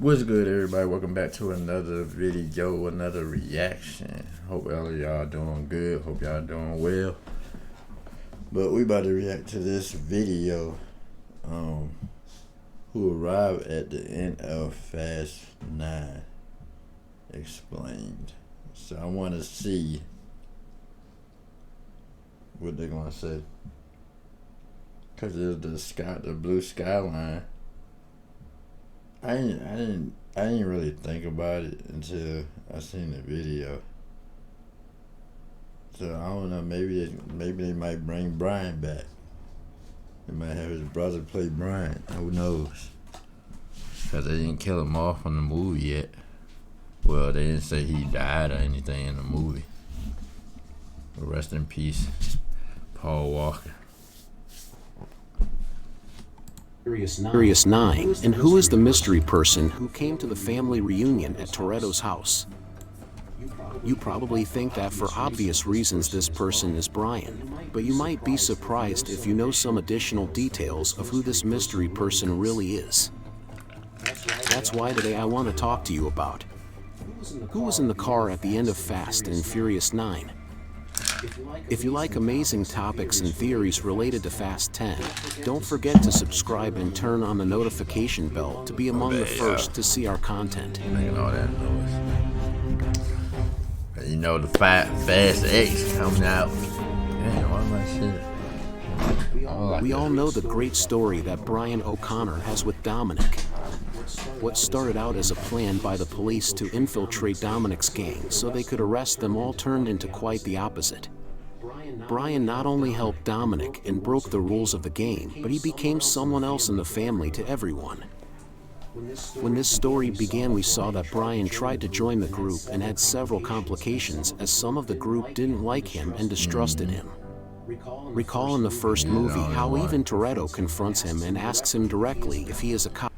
What's good, everybody? Welcome back to another video, another reaction. Hope all of y'all doing good. Hope y'all doing well. But we about to react to this video. Who arrived at the end of Fast 9 explained. So I want to see what they're gonna say. Cause there's the blue skyline. I didn't really think about it until I seen the video. So I don't know. Maybe they might bring Brian back. They might have his brother play Brian. Who knows? Cause they didn't kill him off in the movie yet. Well, they didn't say he died or anything in the movie. But rest in peace, Paul Walker. Furious 9, and who is the mystery person who came to the family reunion at Toretto's house? You probably think that for obvious reasons this person is Brian, but you might be surprised if you know some additional details of who this mystery person really is. That's why today I want to talk to you about who was in the car at the end of Fast and Furious 9. If you like amazing topics and theories related to Fast 10, don't forget to subscribe and turn on the notification bell to be among the first to see our content. Making all that noise. You know the Fast X coming out. Damn, why my shit? We all know the great story that Brian O'Connor has with Dominic. What started out as a plan by the police to infiltrate Dominic's gang so they could arrest them all turned into quite the opposite. Brian not only helped Dominic and broke the rules of the game, but he became someone else in the family to everyone. When this story began, we saw that Brian tried to join the group and had several complications as some of the group didn't like him and distrusted him. Recall in the first movie how even Toretto confronts him and asks him directly if he is a cop.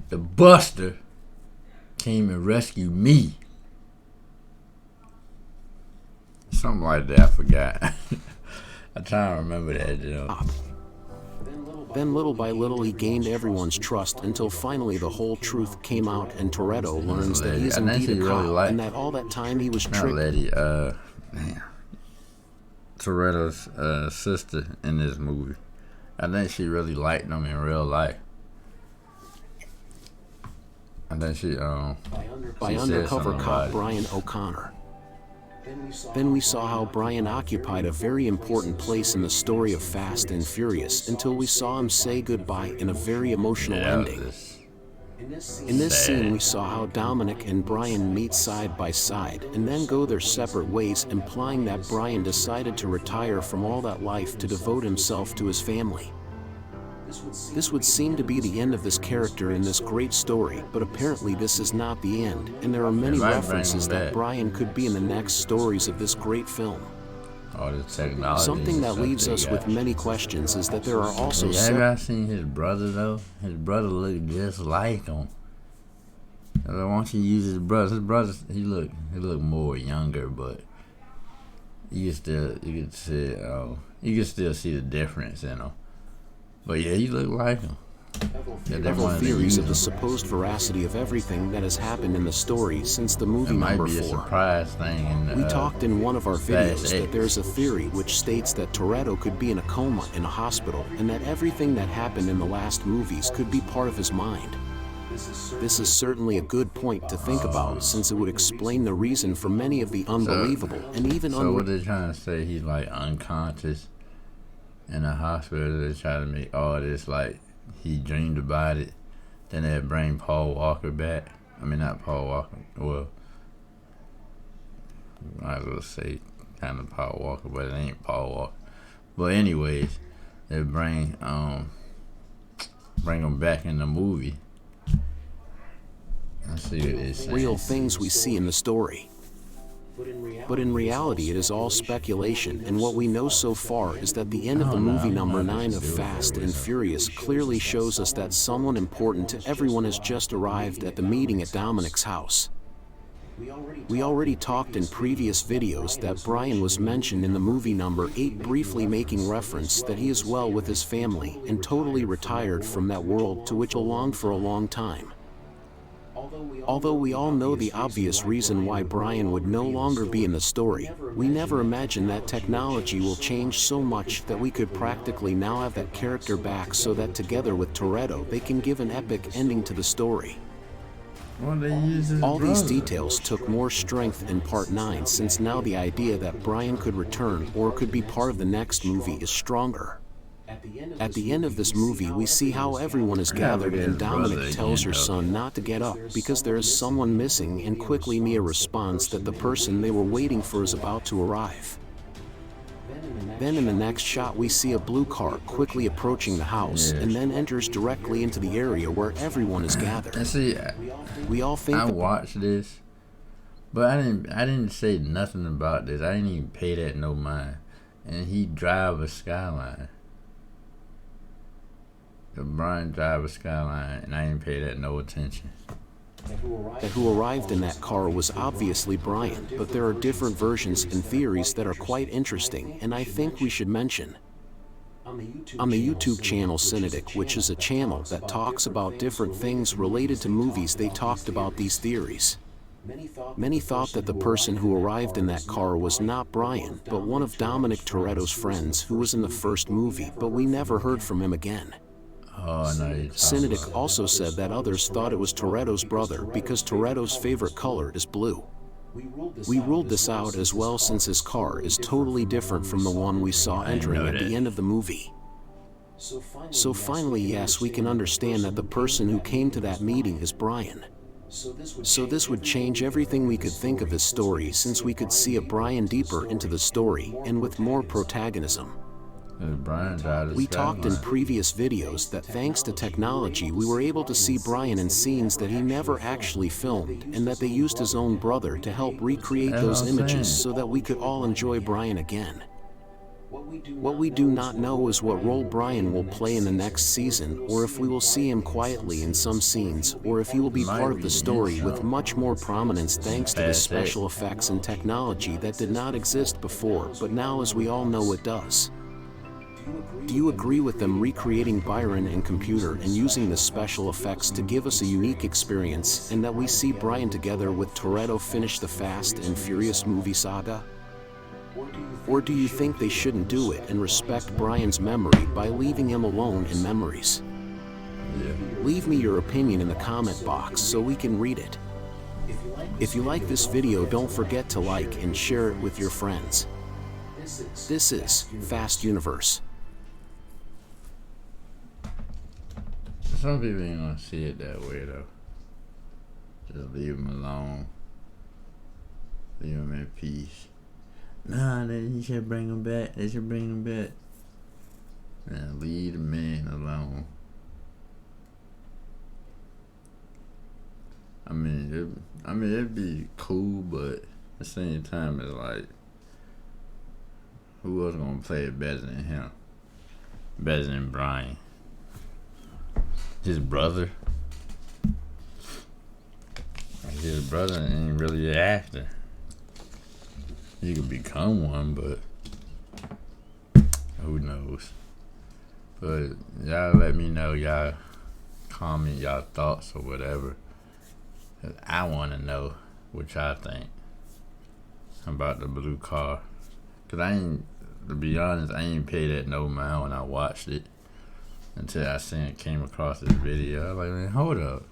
The Buster came and rescued me. Something like that, I forgot. I'm trying to remember that, you know. Then little by little he gained everyone's trust until finally the whole truth came out and Toretto learns that he is indeed a cop and that all that time he was tricked. Toretto's sister in this movie. I think she really liked him in real life. And then she by undercover cop Brian O'Connor. Then we saw how Brian occupied a very important place in the story of Fast and Furious until we saw him say goodbye in a very emotional ending. In this scene we saw how Dominic and Brian meet side by side and then go their separate ways, implying that Brian decided to retire from all that life to devote himself to his family. This would seem to be the end of this character in this great story, but apparently this is not the end, and there are many references that Brian could be in the next stories of this great film. All the technology. Something that leaves us with many questions is that there are also have you ever seen his brother though? His brother looked just like him. Why don't you use his brother? His brother, he looked more younger, but you can still see the difference in him. But yeah, he looked like him. Several theories of the supposed veracity of everything that has happened in the story since the movie number 4. Might be a surprise thing. We talked in one of our videos that there's a theory which states that Toretto could be in a coma in a hospital and that everything that happened in the last movies could be part of his mind. This is certainly a good point to think about, since it would explain the reason for many of the unbelievable and even So what they're trying to say, he's like unconscious in a hospital. They try to make all this like he dreamed about it. Then they bring Paul Walker back. I mean, not Paul Walker. Well, might as well say kind of Paul Walker, but it ain't Paul Walker. But anyways, they bring him back in the movie. Let's see what it says. Real things we see in the story. But in reality it is all speculation, and what we know so far is that the end of the movie number 9 of Fast and Furious clearly shows us that someone important to everyone has just arrived at the meeting at Dominic's house. We already talked in previous videos that Brian was mentioned in the movie number 8, briefly making reference that he is well with his family and totally retired from that world to which he belonged for a long time. Although we all know the obvious reason why Brian would no longer be in the story, we never imagined that technology will change so much that we could practically now have that character back, so that together with Toretto they can give an epic ending to the story. All these details took more strength in Part 9, since now the idea that Brian could return or could be part of the next movie is stronger. At the end of this movie, we see how everyone is gathered and Dominic tells her son not to get up because there is someone missing, and quickly Mia responds that the person they were waiting for is about to arrive. Then in the next shot we see a blue car quickly approaching the house and then enters directly into the area where everyone is gathered. See, we all think I watched this, but I didn't say nothing about this. I didn't even pay that no mind. And he drive a Skyline. The Brian drive a Skyline, and I didn't pay that no attention. Who arrived in that car was obviously Brian, but there are different versions and theories that are quite interesting, and I think we should mention. On the YouTube channel Cinetic, which is a channel that talks about different things related to movies, they talked about these theories. Many thought that the person who arrived in that car was not Brian, but one of Dominic Toretto's friends who was in the first movie, but we never heard from him again. Cinetic also said that others thought it was Toretto's brother because Toretto's favorite color is blue. We ruled this out as well, since his car is totally different from the one we saw entering at the end of the movie. So finally, yes, we can understand that the person who came to that meeting is Brian. So this would change everything we could think of his story, since we could see a Brian deeper into the story and with more protagonism. We talked in previous videos that thanks to technology we were able to see Brian in scenes that he never actually filmed, and that they used his own brother to help recreate those images so that we could all enjoy Brian again. What we do not know is what role Brian will play in the next season, or if we will see him quietly in some scenes, or if he will be part of the story with much more prominence thanks to the special effects and technology that did not exist before, but now, as we all know, it does. Do you agree with them recreating Byron in computer and using the special effects to give us a unique experience, and that we see Brian together with Toretto finish the Fast and Furious movie saga? Or do you think they shouldn't do it and respect Brian's memory by leaving him alone in memories? Leave me your opinion in the comment box so we can read it. If you like this video, don't forget to like and share it with your friends. This is Fast Universe. Some people ain't gonna see it that way though. Just leave them alone. Leave them in peace. Nah, you should bring them back. They should bring them back. And leave the man alone. I mean, it'd be cool, but at the same time, it's like, who else gonna play it better than him? Better than Brian? His brother? His brother ain't really an actor. He could become one, but who knows? But y'all let me know, y'all comment y'all thoughts or whatever. 'Cause I want to know what y'all think about the blue car. 'Cause to be honest, I ain't paid that no mind when I watched it until I came across this video. I was like, man, hold up.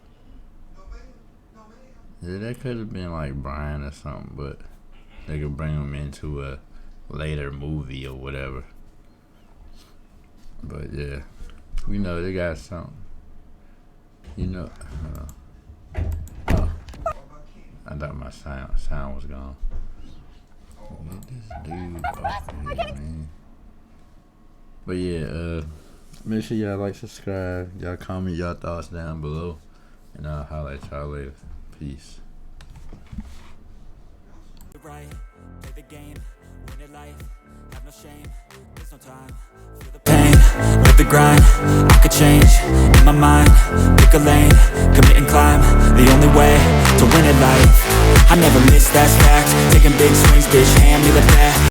Yeah, that could have been like Brian or something, but they could bring him into a later movie or whatever. But yeah, we know they got something. You know, I thought my sound was gone. Get this dude off of here, man. But yeah, make sure y'all like, subscribe, y'all comment y'all thoughts down below, and I'll holler at y'all later. Peace. Right, play the game, win it life, have no shame, there's no time, feel the pain, live the grind, I could change, in my mind, pick a lane, commit and climb, the only way to win it life, I never miss, that's fact, taking big swings, bitch, hand me the bat.